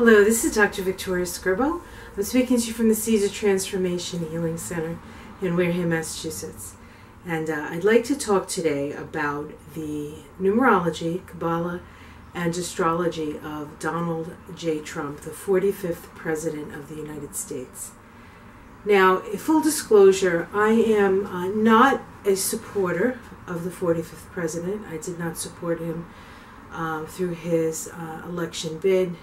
Hello, this is Dr. Victoria Skirbo. I'm speaking to you from the Seeds of Transformation Healing Center in Wareham, Massachusetts. And I'd like to talk today about the numerology, Kabbalah, and astrology of Donald J. Trump, the 45th President of the United States. Now, full disclosure, I am not a supporter of the 45th President. I did not support him through his election bid.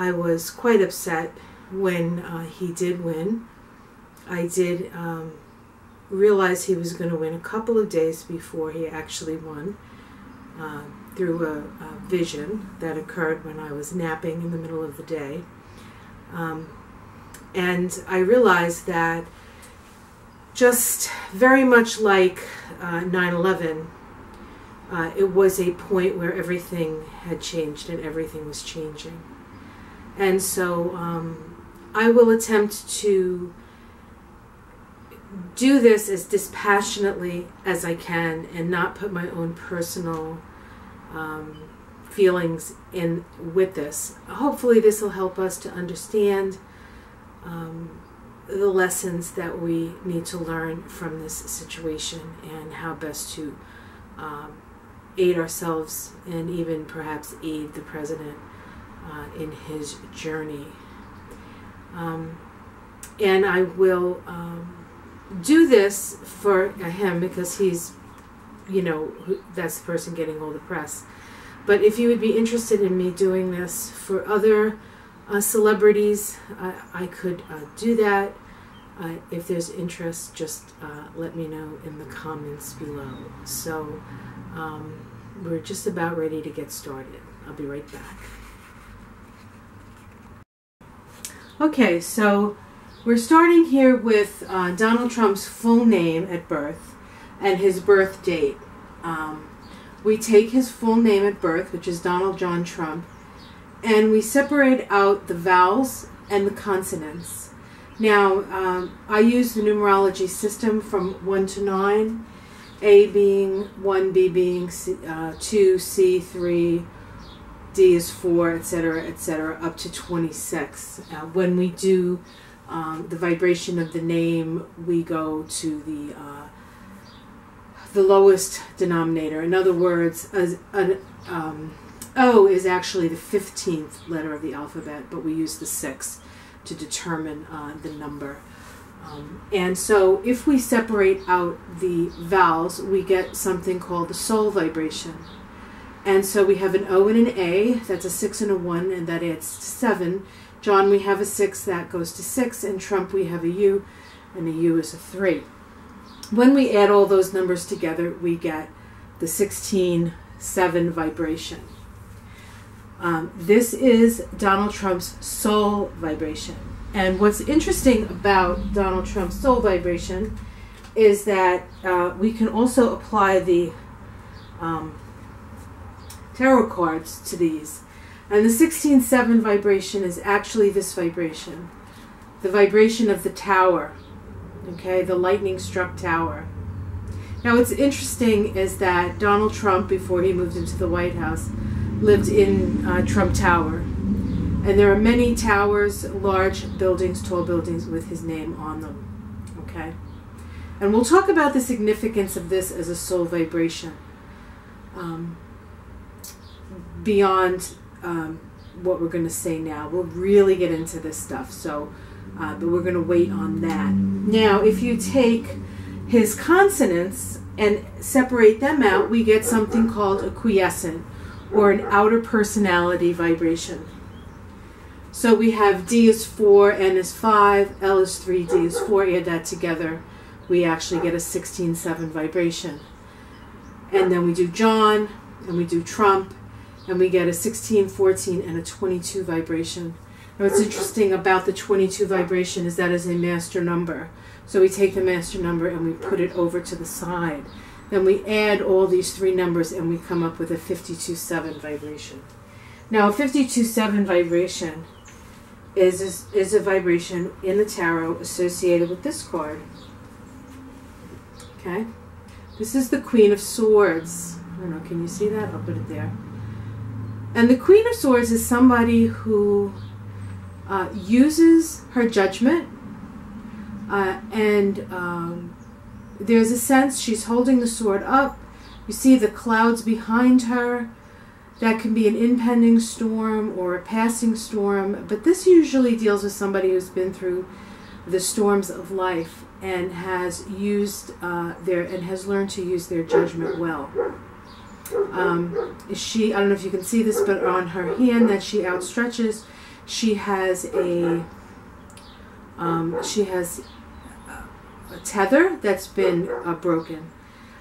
I was quite upset when he did win. I did realize he was going to win a couple of days before he actually won through a vision that occurred when I was napping in the middle of the day. And I realized that just very much like 9/11, it was a point where everything had changed and everything was changing. And so I will attempt to do this as dispassionately as I can and not put my own personal feelings in with this. Hopefully this will help us to understand the lessons that we need to learn from this situation and how best to aid ourselves and even perhaps aid the president in his journey. And I will do this for him because he's, you know, that's the person getting all the press. But if you would be interested in me doing this for other celebrities, I could do that. If there's interest, just let me know in the comments below. So we're just about ready to get started. I'll be right back. Okay, so we're starting here with Donald Trump's full name at birth and his birth date. We take his full name at birth, which is Donald John Trump, and we separate out the vowels and the consonants. Now, I use the numerology system from 1 to 9, A being 1, B being 2, C 3, D is 4, etc., up to 26. When we do the vibration of the name, we go to the lowest denominator. In other words, O is actually the 15th letter of the alphabet, but we use the 6 to determine the number. And so if we separate out the vowels, we get something called the soul vibration. And so we have an O and an A, that's a 6 and a 1, and that adds to 7. John, we have a 6, that goes to 6, and Trump, we have a U, and a U is a 3. When we add all those numbers together, we get the 16-7 vibration. This is Donald Trump's soul vibration. And what's interesting about Donald Trump's soul vibration is that we can also apply the tarot cards to these. And the 16-7 vibration is actually this vibration, the vibration of the tower, okay, the lightning struck tower. Now what's interesting is that Donald Trump, before he moved into the White House, lived in Trump Tower. And there are many towers, large buildings, tall buildings with his name on them, okay? And we'll talk about the significance of this as a soul vibration. Beyond what we're going to say now. We'll really get into this stuff, so but we're going to wait on that. Now, if you take his consonants and separate them out, we get something called a quiescent, or an outer personality vibration. So we have D is 4, N is 5, L is 3, D is 4. Add that together, we actually get a 16-7 vibration. And then we do John, and we do Trump, and we get a 16, 14, and a 22 vibration. And what's interesting about the 22 vibration is that is a master number. So we take the master number and we put it over to the side. Then we add all these three numbers and we come up with a 52-7 vibration. Now a 52-7 vibration is a vibration in the tarot associated with this card. Okay? This is the Queen of Swords. I don't know, can you see that? I'll put it there. And the Queen of Swords is somebody who uses her judgment, and there's a sense she's holding the sword up. You see the clouds behind her. That can be an impending storm or a passing storm, but this usually deals with somebody who's been through the storms of life and has used has learned to use their judgment well. I don't know if you can see this, but on her hand that she outstretches, she has a tether that's been broken,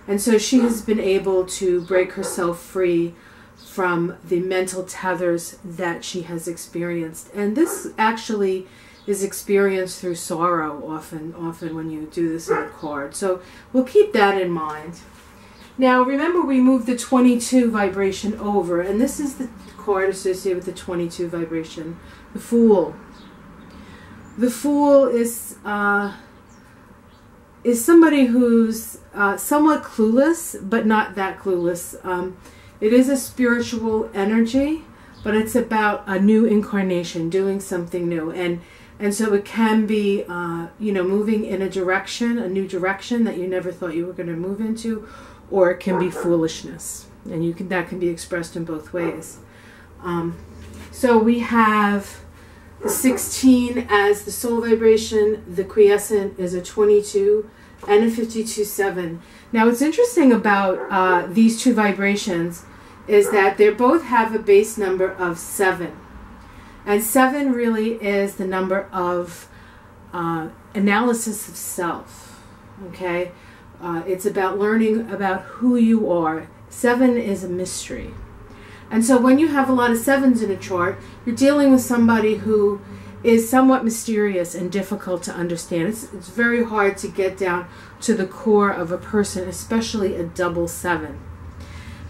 and so she has been able to break herself free from the mental tethers that she has experienced. And this actually is experienced through sorrow often when you do this in a card. So we'll keep that in mind. Now remember, we moved the 22 vibration over, and this is the card associated with the 22 vibration, the Fool. The Fool is somebody who's somewhat clueless, but not that clueless. It is a spiritual energy, but it's about a new incarnation, doing something new. And so it can be, moving in a direction, a new direction that you never thought you were going to move into, or it can be foolishness. And that can be expressed in both ways. So we have the 16 as the soul vibration, the quiescent is a 22, and a 52-7. Now what's interesting about these two vibrations is that they both have a base number of 7. And 7 really is the number of analysis of self. Okay? It's about learning about who you are. 7 is a mystery. And so when you have a lot of 7s in a chart, you're dealing with somebody who is somewhat mysterious and difficult to understand. It's very hard to get down to the core of a person, especially a double 7.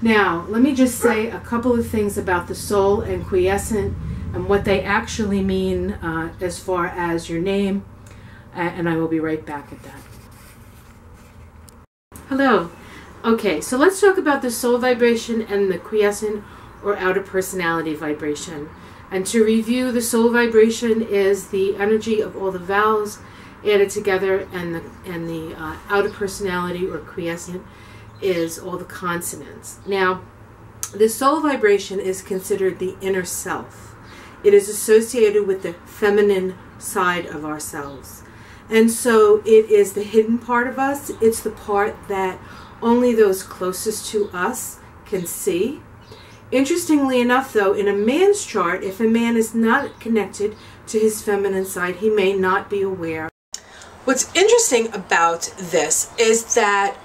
Now, let me just say a couple of things about the soul and quiescent and what they actually mean as far as your name, and I will be right back at that. Hello. Okay, so let's talk about the soul vibration and the quiescent or outer personality vibration. And to review, the soul vibration is the energy of all the vowels added together, and the outer personality or quiescent is all the consonants. Now, the soul vibration is considered the inner self. It is associated with the feminine side of ourselves. And so it is the hidden part of us. It's the part that only those closest to us can see. Interestingly enough, though, in a man's chart, if a man is not connected to his feminine side, he may not be aware. What's interesting about this is that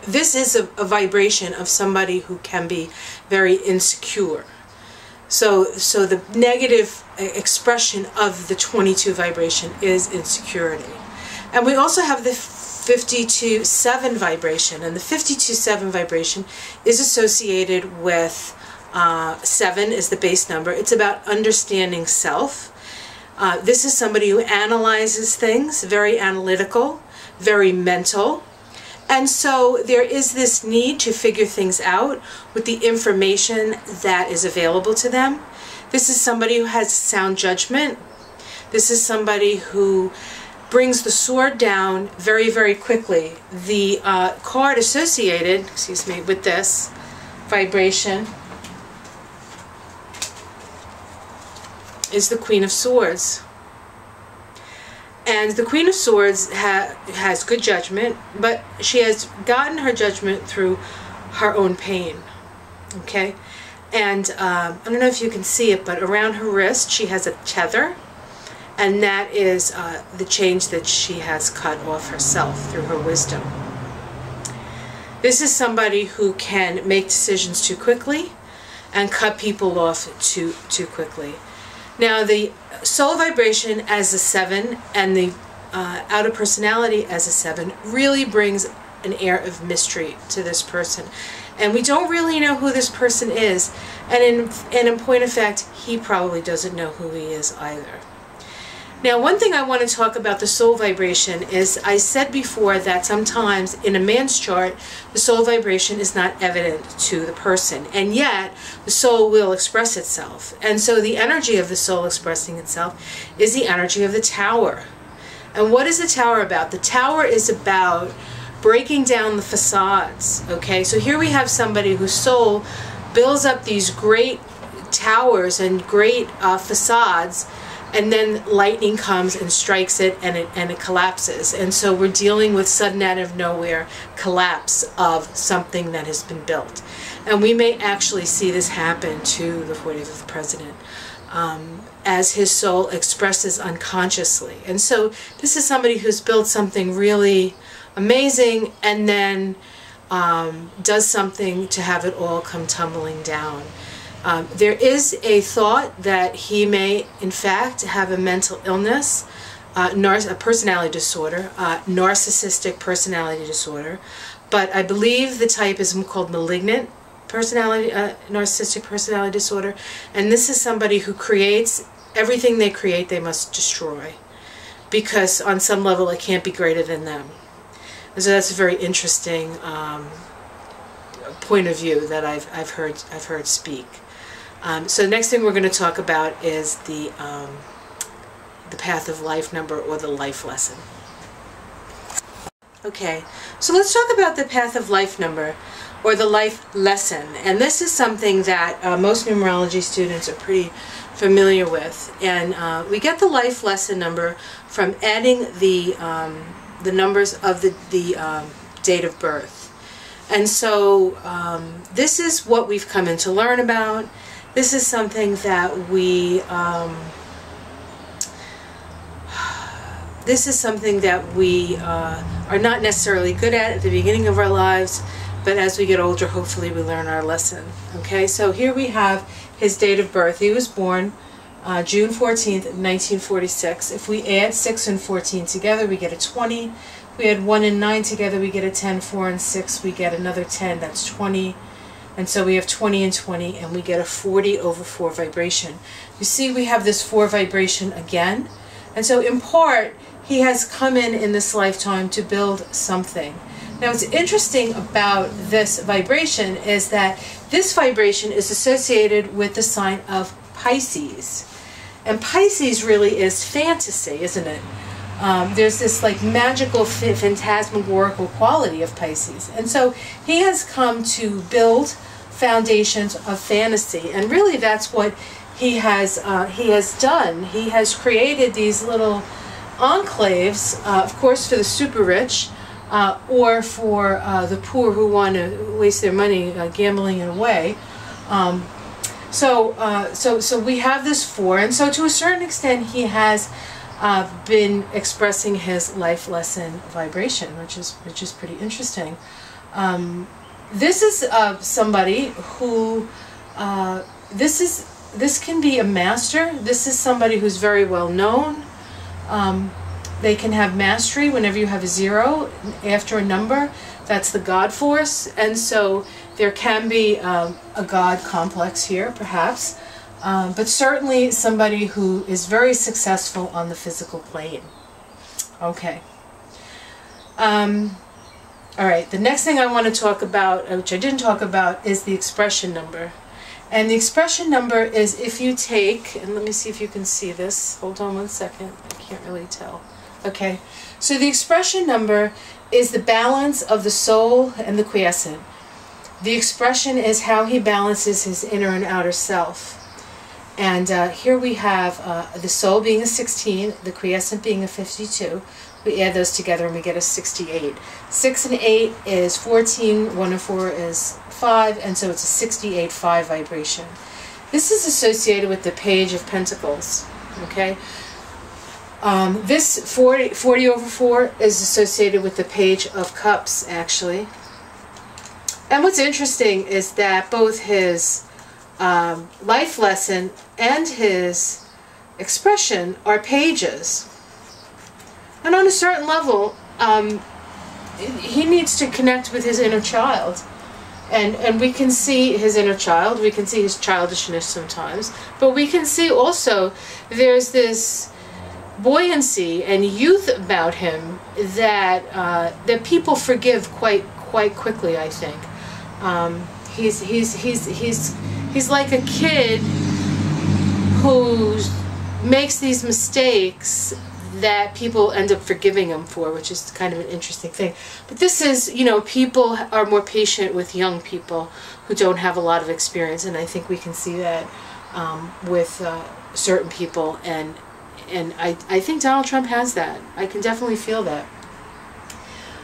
this is a vibration of somebody who can be very insecure. So the negative expression of the 22 vibration is insecurity. And we also have the 52-7 vibration, and the 52-7 vibration is associated with 7 is the base number. It's about understanding self. This is somebody who analyzes things, very analytical, very mental. And so there is this need to figure things out with the information that is available to them. This is somebody who has sound judgment. This is somebody who brings the sword down very, very quickly. The card associated, with this vibration is the Queen of Swords. And the Queen of Swords has good judgment, but she has gotten her judgment through her own pain. Okay? And I don't know if you can see it, but around her wrist she has a tether, and that is the change that she has cut off herself through her wisdom. This is somebody who can make decisions too quickly and cut people off too quickly. Now, the soul vibration as a 7 and the outer personality as a 7 really brings an air of mystery to this person. And we don't really know who this person is. And in point of fact, he probably doesn't know who he is either. Now, one thing I want to talk about the soul vibration is, I said before that sometimes in a man's chart, the soul vibration is not evident to the person, and yet the soul will express itself. And so the energy of the soul expressing itself is the energy of the Tower. And what is the Tower about? The Tower is about breaking down the facades, okay? So here we have somebody whose soul builds up these great towers and great facades, and then lightning comes and strikes it, and it collapses. And so we're dealing with sudden, out of nowhere collapse of something that has been built. And we may actually see this happen to the 45th president as his soul expresses unconsciously. And so this is somebody who's built something really amazing, and then does something to have it all come tumbling down. There is a thought that he may, in fact, have a mental illness, a personality disorder, narcissistic personality disorder, but I believe the type is called malignant personality, narcissistic personality disorder, and this is somebody who creates everything they create, they must destroy, because on some level it can't be greater than them. And so that's a very interesting point of view that I've heard speak. So the next thing we're going to talk about is the path of life number, or the life lesson. Okay, so let's talk about the path of life number, or the life lesson. And this is something that most numerology students are pretty familiar with. And we get the life lesson number from adding the numbers of the date of birth. And so this is what we've come in to learn about. This is something that we are not necessarily good at the beginning of our lives, but as we get older, hopefully we learn our lesson. Okay, so here we have his date of birth. He was born June 14th, 1946. If we add 6 and 14 together, we get a 20. If we add 1 and 9 together, we get a 10. 4 and 6, we get another 10. That's 20. And so we have 20 and 20, and we get a 40/4 vibration. You see, we have this 4 vibration again. And so in part, he has come in this lifetime to build something. Now, what's interesting about this vibration is that this vibration is associated with the sign of Pisces. And Pisces really is fantasy, isn't it? There's this like magical, phantasmagorical quality of Pisces. And so he has come to build foundations of fantasy. And really that's what he has done. He has created these little enclaves, of course for the super rich, or for the poor who want to waste their money gambling it away. So we have this 4, and so to a certain extent he has been expressing his life lesson vibration, which is pretty interesting. This is somebody who this can be a master. This is somebody who's very well known. They can have mastery. Whenever you have a 0 after a number, that's the God force, and so there can be a God complex here, perhaps. But certainly somebody who is very successful on the physical plane. Okay. All right, the next thing I want to talk about, which I didn't talk about, is the expression number. And the expression number is, if you take, and let me see if you can see this. Hold on one second. I can't really tell. Okay. So the expression number is the balance of the soul and the quiescent. The expression is how he balances his inner and outer self. And here we have the soul being a 16, the quiescent being a 52. We add those together and we get a 68. 6 and 8 is 14, 1 and 4 is 5, and so it's a 68-5 vibration. This is associated with the Page of Pentacles, okay? This 40/4 is associated with the Page of Cups, actually. And what's interesting is that both his life lesson and his expression are pages. And on a certain level, he needs to connect with his inner child. And we can see his inner child, we can see his childishness sometimes, but we can see also there's this buoyancy and youth about him that that people forgive quite quickly, I think. He's like a kid who makes these mistakes that people end up forgiving him for, which is kind of an interesting thing. But this is, you know, people are more patient with young people who don't have a lot of experience, and I think we can see that with certain people, and I think Donald Trump has that. I can definitely feel that.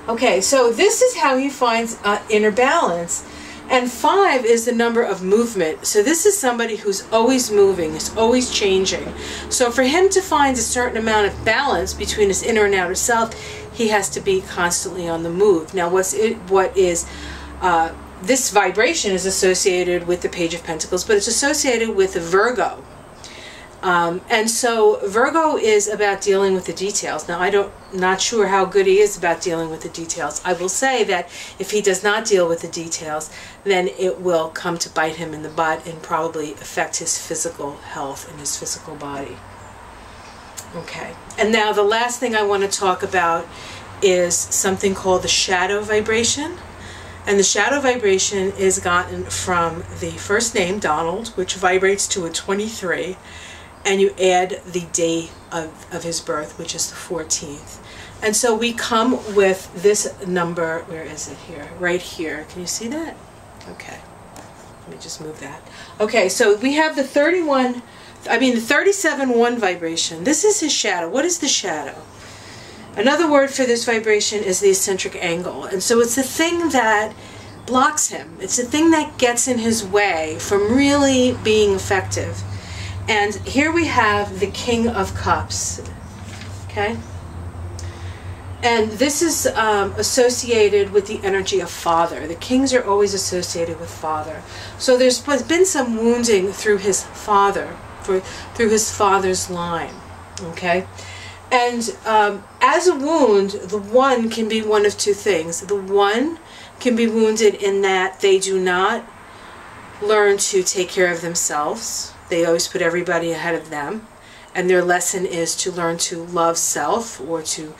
Okay, so this is how he finds inner balance. And 5 is the number of movement. So this is somebody who's always moving, is always changing. So for him to find a certain amount of balance between his inner and outer self, he has to be constantly on the move. Now this vibration is associated with the Page of Pentacles, but it's associated with Virgo. And so Virgo is about dealing with the details. Now, not sure how good he is about dealing with the details. I will say that if he does not deal with the details, then it will come to bite him in the butt and probably affect his physical health and his physical body. Okay. And now the last thing I want to talk about is something called the shadow vibration. And the shadow vibration is gotten from the first name, Donald, which vibrates to a 23. And you add the day of his birth, which is the 14th. And so we come with this number. Where is it here? Right here. Can you see that? Okay. Let me just move that. Okay, so we have the 37-1 vibration. This is his shadow. What is the shadow? Another word for this vibration is the eccentric angle. And so it's the thing that blocks him. It's the thing that gets in his way from really being effective. And here we have the King of Cups, okay? And this is associated with the energy of father. The kings are always associated with father. So there's been some wounding through his father, through his father's line, okay? And as a wound, the one can be one of two things. The one can be wounded in that they do not learn to take care of themselves. They always put everybody ahead of them. And their lesson is to learn to love self, or to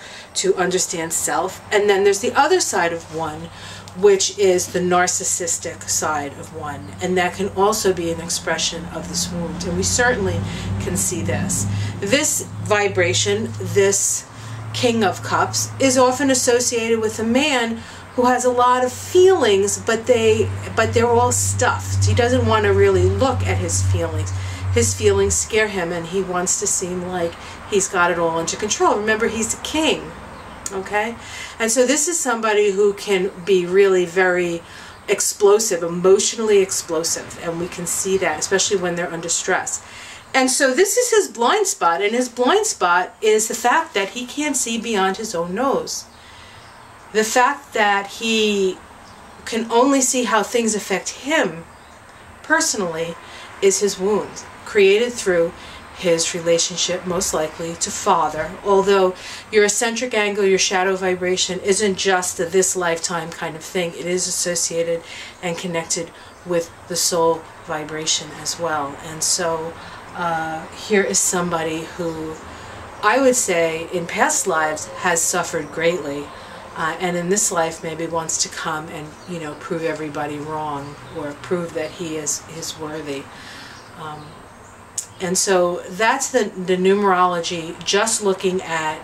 understand self. And then there's the other side of one, which is the narcissistic side of one. And that can also be an expression of this wound. And we certainly can see this. This vibration, this King of Cups, is often associated with a man who has a lot of feelings, but they're all stuffed. He doesn't want to really look at his feelings. His feelings scare him, and he wants to seem like he's got it all under control. Remember, he's a king, okay? And so this is somebody who can be really very explosive, emotionally explosive, and we can see that, especially when they're under stress. And so this is his blind spot, and his blind spot is the fact that he can't see beyond his own nose. The fact that he can only see how things affect him personally is his wound, created through his relationship, most likely, to father. Although your eccentric angle, your shadow vibration, isn't just a this lifetime kind of thing. It is associated and connected with the soul vibration as well. And so here is somebody who I would say in past lives has suffered greatly. And in this life maybe wants to come and, you know, prove everybody wrong, or prove that he is worthy. And so that's the numerology, just looking at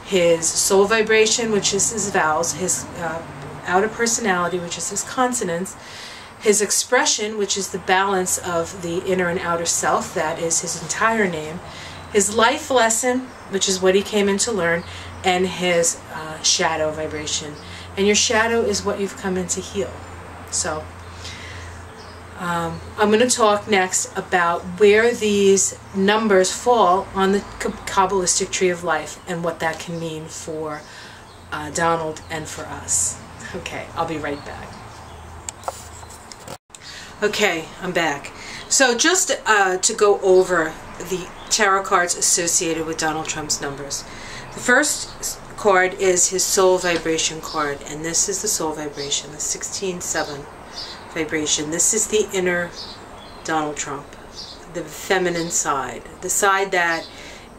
his soul vibration, which is his vowels, his outer personality, which is his consonants, his expression, which is the balance of the inner and outer self, that is his entire name, his life lesson, which is what he came in to learn, and his shadow vibration. And your shadow is what you've come in to heal. So I'm going to talk next about where these numbers fall on the Kabbalistic tree of life and what that can mean for Donald and for us. Okay, I'll be right back. Okay, I'm back. So just to go over the tarot cards associated with Donald Trump's numbers. The first card is his soul vibration card, and this is the soul vibration, the 16-7 vibration. This is the inner Donald Trump, the feminine side, the side that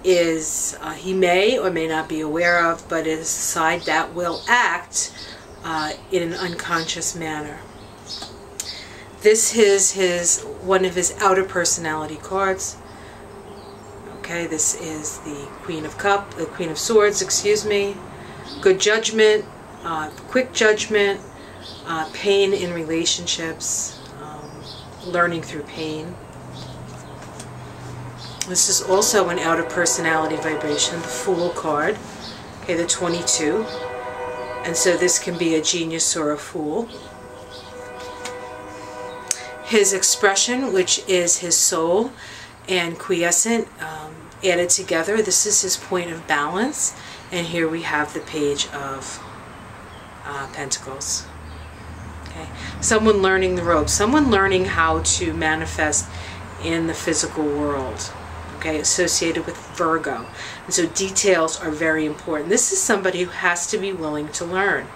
is, he may or may not be aware of, but it is a side that will act in an unconscious manner. This is one of his outer personality cards. Okay, this is the Queen of Swords, excuse me. Good judgment, quick judgment, pain in relationships, learning through pain. This is also an outer personality vibration, the Fool card, okay, the 22. And so this can be a genius or a fool. His expression, which is his soul and quiescent added together. This is his point of balance. And here we have the Page of Pentacles. Okay, someone learning the ropes, someone learning how to manifest in the physical world. Okay, associated with Virgo. And so details are very important. This is somebody who has to be willing to learn.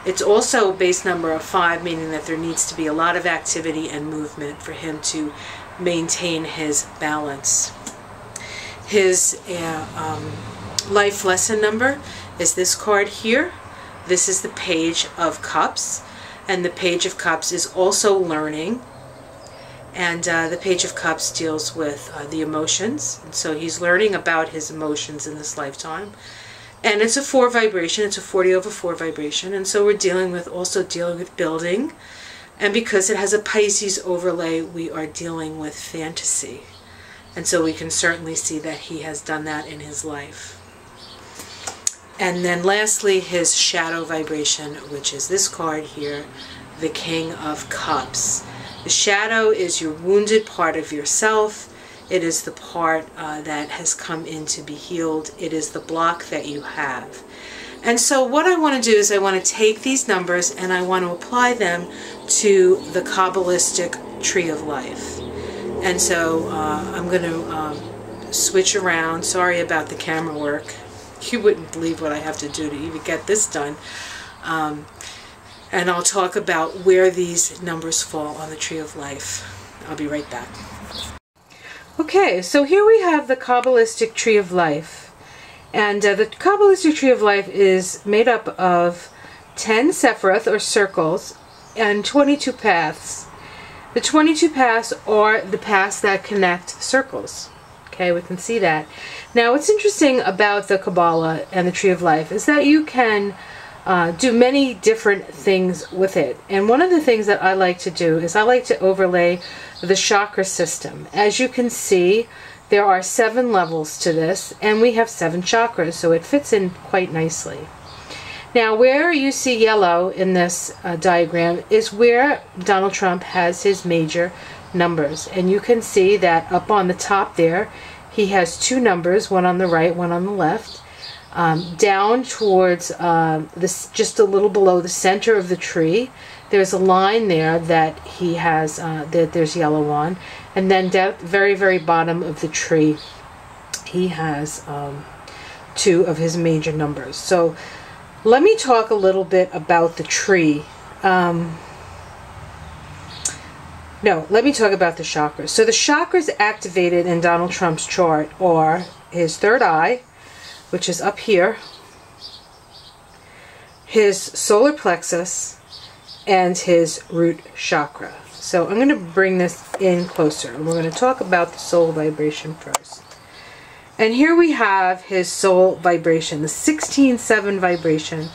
It's also a base number of 5, meaning that there needs to be a lot of activity and movement for him to maintain his balance. His life lesson number is this card here. This is the Page of Cups. And the Page of Cups is also learning. And the Page of Cups deals with the emotions. And so he's learning about his emotions in this lifetime. And it's a 4 vibration. It's a 40/4 vibration. And so we're also dealing with building. And because it has a Pisces overlay, we are dealing with fantasy. And so we can certainly see that he has done that in his life. And then lastly, his shadow vibration, which is this card here, the King of Cups. The shadow is your wounded part of yourself. It is the part that has come in to be healed. It is the block that you have. And so what I want to do is I want to take these numbers and I want to apply them to the Kabbalistic tree of life. And so I'm going to switch around. Sorry about the camera work. You wouldn't believe what I have to do to even get this done. And I'll talk about where these numbers fall on the tree of life. I'll be right back. Okay, so here we have the Kabbalistic tree of life. And the Kabbalistic tree of life is made up of 10 Sephiroth, or circles, and 22 paths. The 22 paths are the paths that connect circles. Okay, we can see that. Now, what's interesting about the Kabbalah and the tree of life is that you can do many different things with it. And one of the things that I like to do is I like to overlay the chakra system. As you can see, there are 7 levels to this, and we have 7 chakras, so it fits in quite nicely. Now, where you see yellow in this diagram is where Donald Trump has his major numbers. And you can see that up on the top there, he has 2 numbers, one on the right, one on the left. Down towards this, just a little below the center of the tree, there's a line there that he has, that there's yellow on. And then down at the very, very bottom of the tree, he has 2 of his major numbers. So let me talk a little bit about the tree. No, let me talk about the chakras. So the chakras activated in Donald Trump's chart are his third eye, which is up here, his solar plexus, and his root chakra. So I'm going to bring this in closer, and we're going to talk about the soul vibration first. And here we have his soul vibration. The 16-7 vibration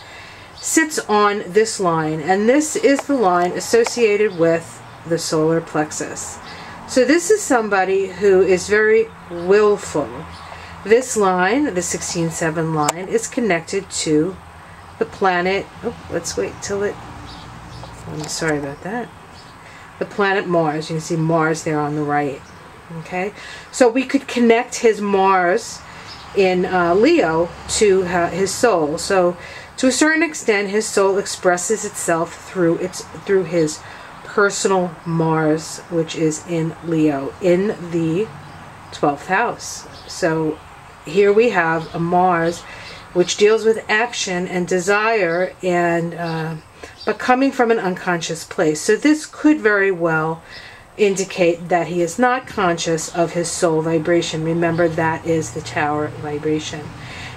sits on this line, and this is the line associated with the solar plexus. So this is somebody who is very willful. This line, the 16-7 line, is connected to the planet. Oh, let's wait till it. I'm sorry about that. The planet Mars. You can see Mars there on the right. Okay, so we could connect his Mars in Leo to his soul. So, to a certain extent, his soul expresses itself through his personal Mars, which is in Leo, in the 12th house. So here we have a Mars which deals with action and desire, and but coming from an unconscious place. So this could very well indicate that he is not conscious of his soul vibration. Remember, that is the tower vibration.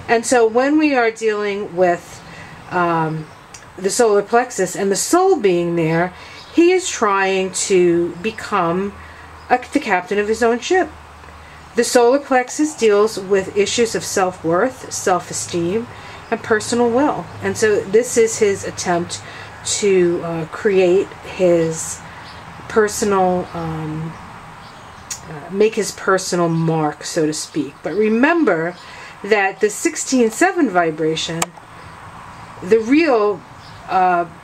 And so when we are dealing with the solar plexus and the soul being there, he is trying to become the captain of his own ship. The solar plexus deals with issues of self-worth, self-esteem, and personal will. And so this is his attempt to create his personal, make his personal mark, so to speak. But remember that the 16-7 vibration, the real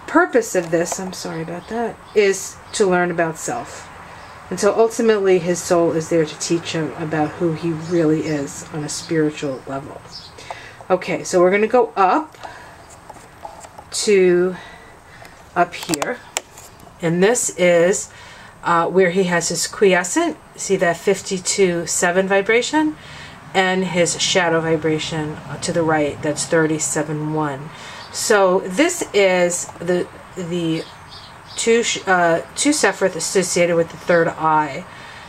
purpose of this, I'm sorry about that, is to learn about self. And so ultimately his soul is there to teach him about who he really is on a spiritual level. Okay, so we're going to go up to up here. And this is where he has his quiescent. See that 52-7 vibration? And his shadow vibration to the right, that's 37-1. So this is the two Sephiroth associated with the third eye.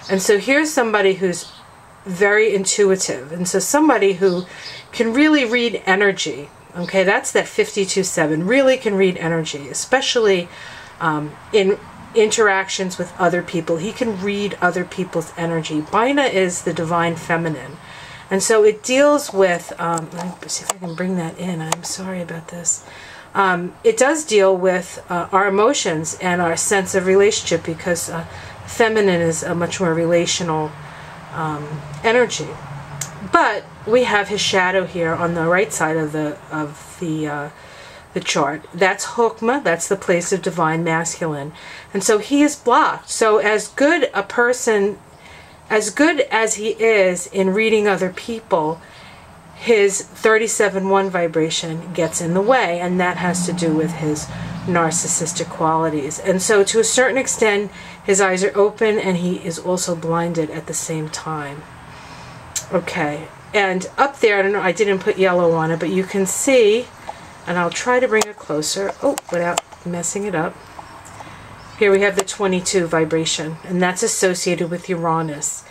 And so here's somebody who's very intuitive. And so somebody who can really read energy. Okay, that's that 52-7. Really can read energy, especially in interactions with other people. He can read other people's energy. Bina is the divine feminine. And so it deals with, let me see if I can bring that in. I'm sorry about this. It does deal with our emotions and our sense of relationship, because feminine is a much more relational energy. But we have his shadow here on the right side of the chart. That's Chokmah. That's the place of divine masculine. And so he is blocked. So as good as he is in reading other people, his 37-1 vibration gets in the way, and that has to do with his narcissistic qualities. And so to a certain extent, his eyes are open and he is also blinded at the same time. Okay, and up there, I don't know, I didn't put yellow on it, but you can see, and I'll try to bring it closer, without messing it up. Here we have the 22 vibration, and that's associated with Uranus.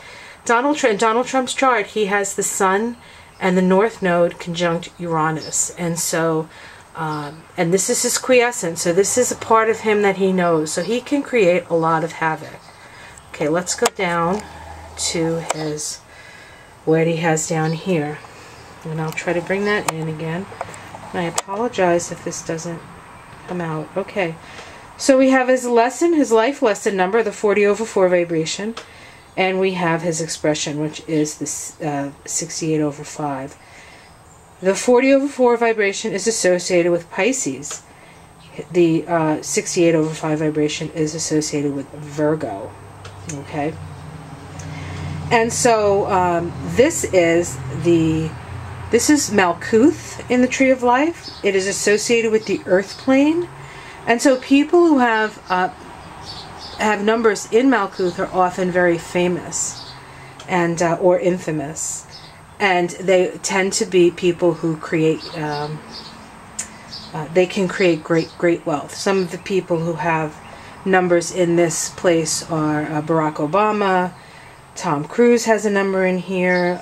Donald Trump's chart, he has the Sun and the North Node conjunct Uranus. And so, and this is his quiescent, so this is a part of him that he knows. So he can create a lot of havoc. Okay, let's go down to his, what he has down here. And I'll try to bring that in again. And I apologize if this doesn't come out. Okay. So we have his lesson, his life lesson number, the 40/4 vibration, and we have his expression, which is the 68/5. The 40/4 vibration is associated with Pisces. The 68/5 vibration is associated with Virgo. Okay, and so this is Malkuth in the Tree of Life. It is associated with the Earth plane. And so people who have numbers in Malkuth are often very famous and or infamous, and they tend to be people who create. They can create great wealth. Some of the people who have numbers in this place are Barack Obama. Tom Cruise has a number in here.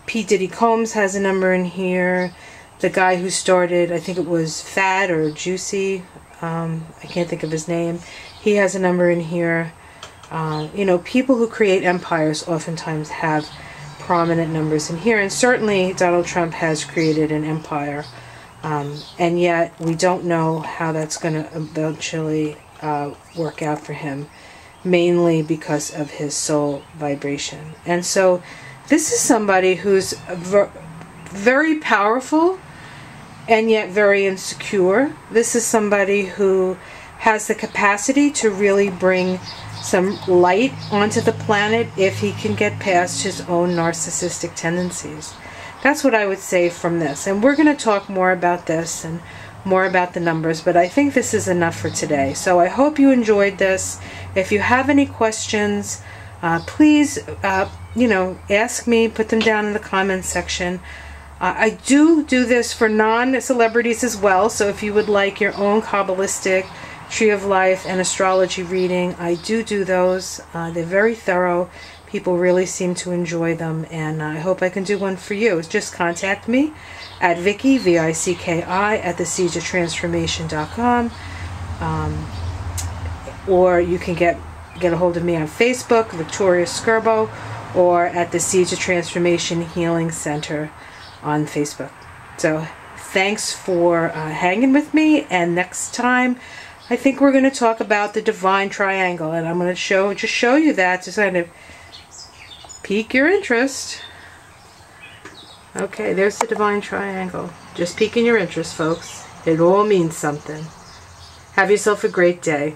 P. Diddy Combs has a number in here. The guy who started, I think it was Fat or Juicy, I can't think of his name, he has a number in here. You know, people who create empires oftentimes have prominent numbers in here, and certainly Donald Trump has created an empire, and yet we don't know how that's going to eventually work out for him, mainly because of his soul vibration. And so this is somebody who's very powerful and yet very insecure. This is somebody who has the capacity to really bring some light onto the planet if he can get past his own narcissistic tendencies. That's what I would say from this. And we're going to talk more about this and more about the numbers, but I think this is enough for today. So I hope you enjoyed this. If you have any questions, please, ask me, put them down in the comments section. I do this for non-celebrities as well, so if you would like your own Kabbalistic Tree of Life and astrology reading. I do those. They're very thorough. People really seem to enjoy them, and I hope I can do one for you. Just contact me at Vicki, V-I-C-K-I, at thesiegeoftransformation.com. Or you can get a hold of me on Facebook, Victoria Skirbo, or at the Siege of Transformation Healing Center on Facebook. So thanks for hanging with me, and next time I think we're going to talk about the Divine Triangle, and I'm going to show you that to kind of pique your interest. Okay, there's the Divine Triangle. Just piquing your interest, folks. It all means something. Have yourself a great day.